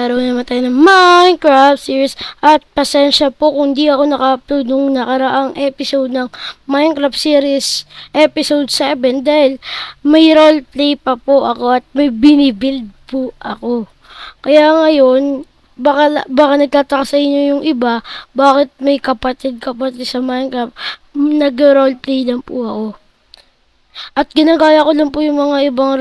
Laro naman tayo ng Minecraft series at pasensya po kung di ako naka-upload nung nakaraang episode ng Minecraft series episode 7 dahil may roleplay pa po ako at may binibuild po ako. Kaya ngayon, baka nagtataka sa inyo yung iba, bakit may kapatid sa Minecraft, nag-roleplay lang po ako. At ginagaya ko lang po yung mga ibang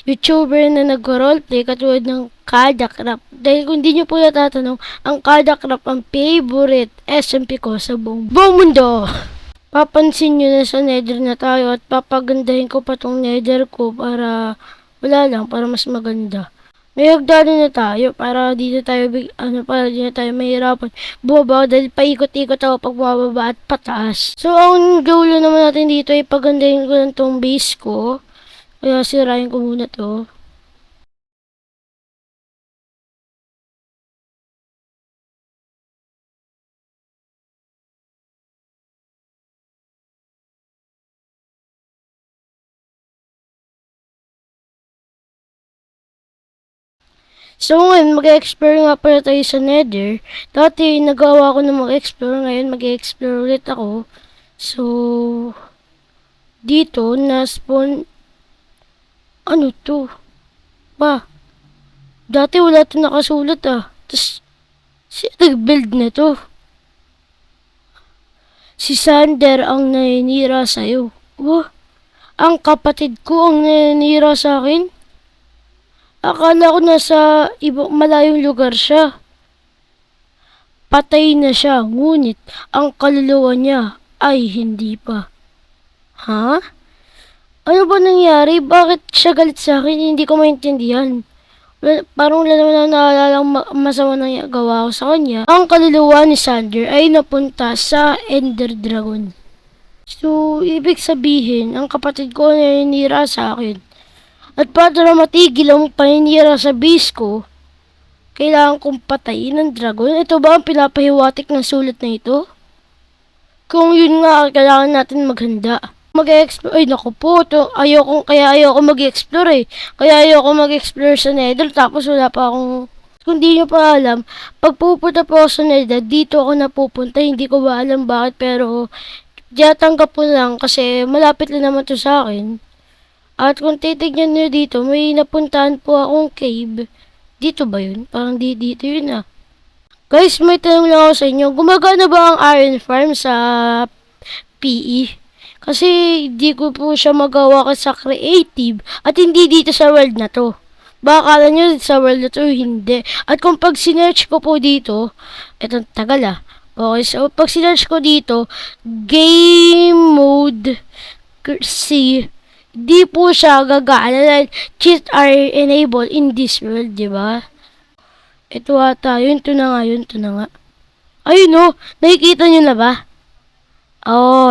YouTuber na nag-roleplay katulad ng Kadakrap. Dahil kung di nyo po natatanong, ang Kadakrap ang favorite SMP ko sa buong mundo. Papansin nyo na sa nether na tayo at papagandahin ko pa tong nether ko para para mas maganda. May hagdanan na tayo para dito tayo para dito tayo mahirapan bumaba dahil paikot-ikot ako pag bumababa at pataas. So ang goal naman natin dito ay pagandahin ko lang tong base ko. Kaya sirain ko muna to. So ngayon, mag-explore nga pala tayo sa nether. Dati, nagawa ko na mag-explore. Ngayon, mag-explore ulit ako. So, dito, na-spawn. Ano to? Ba? Dati wala to nakasulat Tapos, nag-build na to. Si Sander ang naninira sa'yo. Wah? Ang kapatid ko ang naninira sa akin? Akala ko nasa malayong lugar siya. Patay na siya, ngunit ang kaluluwa niya ay hindi pa. Ha? Ano ba nangyari? Bakit siya galit sa akin? Hindi ko maintindihan. Parang wala naman na naalalang masama na gawa ko sa kanya. Ang kaluluwa ni Sander ay napunta sa Ender Dragon. So, ibig sabihin, ang kapatid ko na naninira sa akin. At para matigil ang paninira sa base ko, kailangan kong patayin ng dragon. Ito ba ang pinapahiwatik ng sulat na ito? Kung yun nga, kailangan natin maghanda. Mag-explore. Ay, naku po. Kaya ayoko mag-explore Kaya ayoko mag-explore sa nether. Tapos wala pa akong... Kung di nyo pa alam, pag pupunta po ako sa nether, dito ako napupunta. Hindi ko ba alam bakit, pero... Diyatanggap ko lang kasi malapit lang naman to sa akin. At kung titignan nyo dito, may napuntahan po akong cave. Dito ba yun? Parang dito yun Guys, may tanong lang ako sa inyo. Gumagana ba ang iron farm sa PE? Kasi di ko po siya magawa sa creative at hindi dito sa world na to. Baka akala nyo sa world na to, hindi. At kung pag sinerch ko po dito, etong tagal Okay, so pag sinerch ko dito, game mode C, di po siya gagana dahil cheats are enabled in this world, di ba? Ito yun to na nga. Ayun nakikita nyo na ba?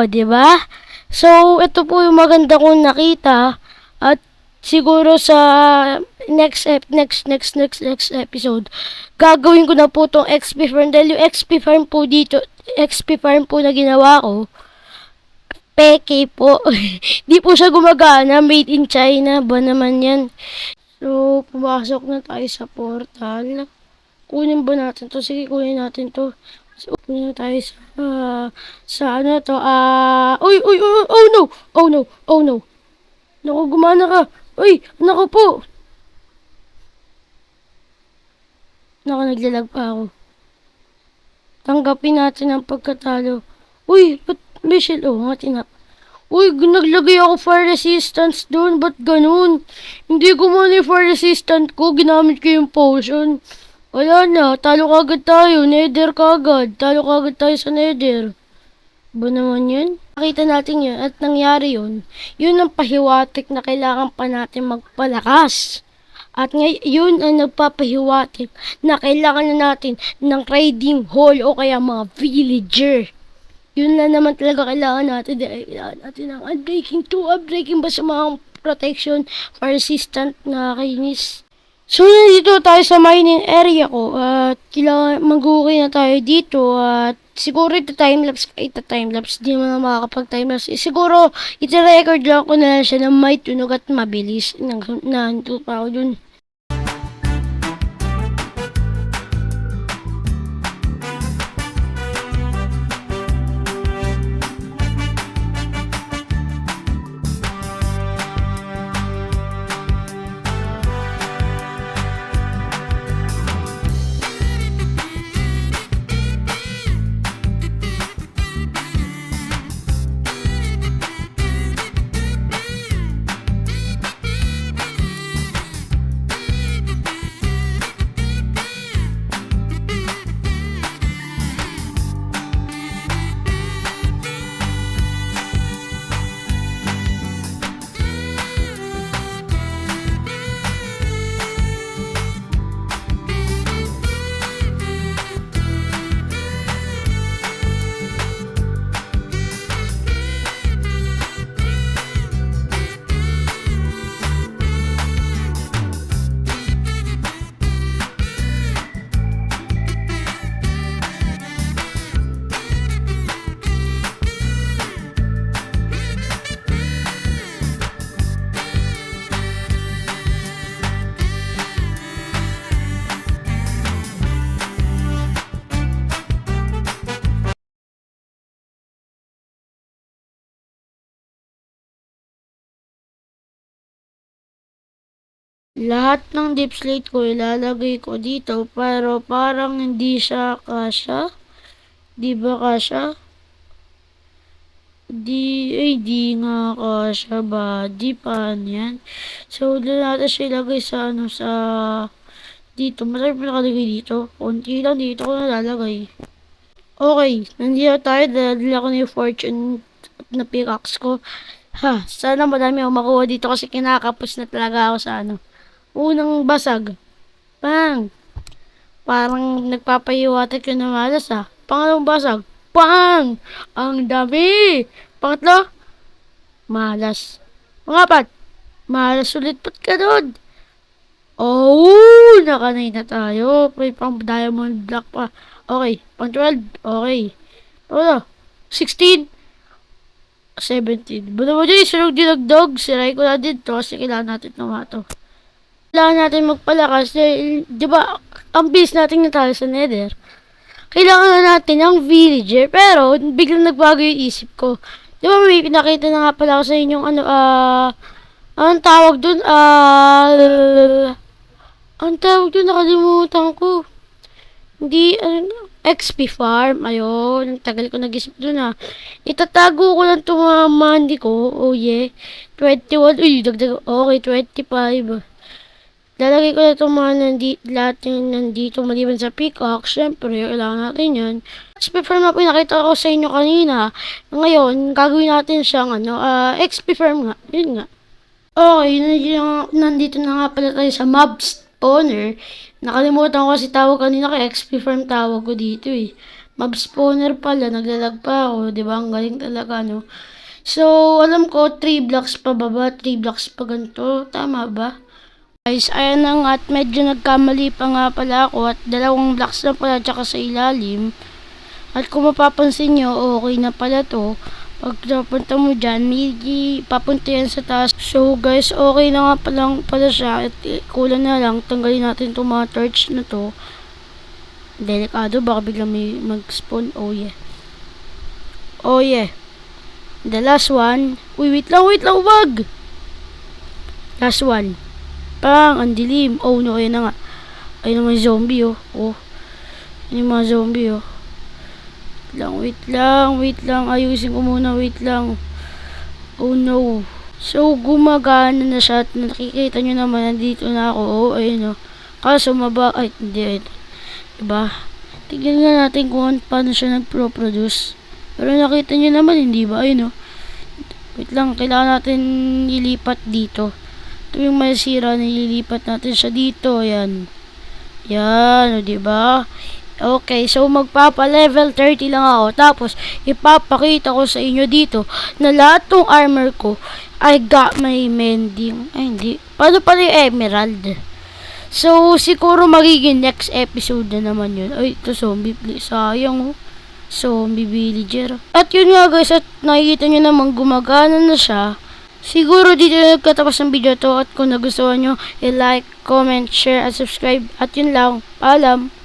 Di ba? So, ito po yung maganda kong nakita at siguro sa next episode, gagawin ko na po tong XP farm dahil yung XP farm po na ginawa ko, peke po. Di po siya gumagana. Made in China ba naman yan? So, pumasok na tayo sa portal. Kunin ba natin to? Sige, kunin natin to. So, kunin na tayo sa ano to? Oh no. Naku, gumana ka. Uy, naku po. Naku, naglalag pa ako. Tanggapin natin ang pagkatalo. Uy, ba't Michelle? Nga tinap. Uy, naglagay ako fire resistance doon. Ba't ganun? Hindi gumana yung fire resistant ko. Ginamit ko yung potion. Wala na. Talo kagad tayo. Nether kagad. Talo kagad tayo sa nether. Ba naman yun? Nakita natin yun at nangyari yun. Yun ang pahiwatik na kailangan pa natin magpalakas. At yun ang nagpapahiwatik na kailangan na natin ng raiding hall o kaya mga villager. Yun na naman talaga kailangan natin. Kailangan natin ng unbreaking 2, unbreaking ba sa mga protection, fire resistant na kainis. So, nandito tayo sa mining area ko at kailangan mag-uukay na tayo dito at siguro ito timelapse, di mo na makakapag-timelapse. Siguro, iti-record lang ko na lang siya na may tunog at mabilis. Nandito pa ako dun. Lahat ng deep slate ko ilalagay ko dito, pero parang hindi siya kasya. Di ba kasya? Di nga kasya ba? Di pa yan. So, doon natin siya ilagay sa dito. Masarap nakalagay dito. Konti lang dito ko nalalagay. Okay, nandito tayo. Dala ko na yung fortune na pickaxe ko. Ha, sana madami ako makuha dito kasi kinakapos na talaga ako sa unang basag. Bang! Parang nagpapahiwatig ko na malas Pangalawang basag. Pang! Ang dami! Pangatlo, malas. Pangapat, malas ulit. Ba't ka doon? Oh! Nakanay na tayo. May pang diamond block pa. Okay. Pang 12. Okay. Ano? 16. 17. Buno mo dyan, sunog dinagdog. Siray ko na din to kasi kailangan natin tumato. Kailangan natin magpalakas. Di ba, ang bilis natin natalo sa nether. Kailangan na natin ng villager. Pero, biglang nagbago yung isip ko. Di ba, may pinakita na nga pala ako sa inyong anong tawag dun? Ang tawag dun, nakalimutan ko. Hindi, XP farm. Ayun, tagal ko nag-isip dun Itatago ko lang itong mga mandi ko. Oh yeah. 21. Uy, dagdag. Okay, 25. Lalagay ko na itong mga lahat yung nandito maliban sa pickaxe. Siyempre, kailangan natin yan. XP farm na pinakita ko sa inyo kanina. Ngayon, gagawin natin siyang XP farm nga. Yun nga. Okay, nandito na nga pala tayo sa mob spawner. Nakalimutan ko kasi tawag kanina kay XP farm tawag ko dito Mob spawner pala, naglalag pa ako. Diba? Ang galing talaga, no? So, alam ko, 3 blocks pa baba, 3 blocks pa ganito. Tama ba? Guys, ayan na nga at medyo nagkamali pa nga pala ako at 2 blocks na pala tsaka sa ilalim. At kung mapapansin nyo, okay na pala to. Pag napunta mo dyan, may papunta yan sa taas. So guys, okay na nga pala siya. At kulang na lang, tanggalin natin itong mga torch na to. Delikado, baka biglang may mag-spawn. Oh yeah. Oh yeah. The last one. Uy, wait lang, wag! Last one. Pang, ang dilim. Oh no, ayun na nga. Ayun naman zombie Oh. Ayun yung mga zombie Wait lang. Ayusin ko muna, wait lang. Oh no. So, gumagana na siya at nakikita nyo naman, nandito na ako. Oh, ayun Kaso ay, hindi. Diba? Tignan nga natin kung paano siya nagpro-produce. Pero nakita nyo naman, hindi ba? Ayun Wait lang, kailangan natin ilipat dito. Ito yung masira na ililipat natin siya dito. Ayan. Yan, diba? Okay, so magpapa-level 30 lang ako. Tapos, ipapakita ko sa inyo dito na lahat ng armor ko, I got my mending. Ay, hindi. Paano pala yung emerald? So, siguro magiging next episode na naman yun. Ay, ito zombie, please. Sayang zombie villager. At yun nga guys, at nakikita nyo naman gumagana na siya. Siguro dito na nagkatapos ng video to at kung nagustuhan nyo, i-like, comment, share, at subscribe. At yun lang. Paalam!